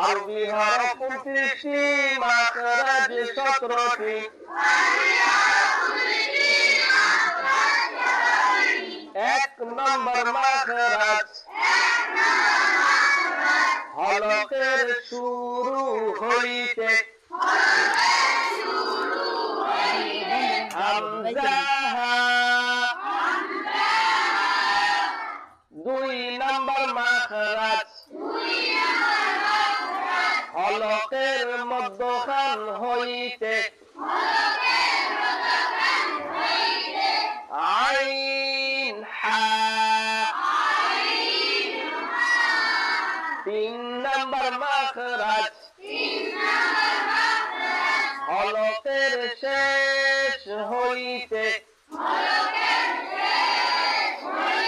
আরবি হরফ 29টি, মাখরাজ 17টি। এক নম্বর মাখরাজ হলকের শুরু হইতে হামজা। দুই নম্বর মাখরাজ হলকের মধ্যখান হইতে আইন হা। তিন নম্বর মাখরাজ হলকের শেষ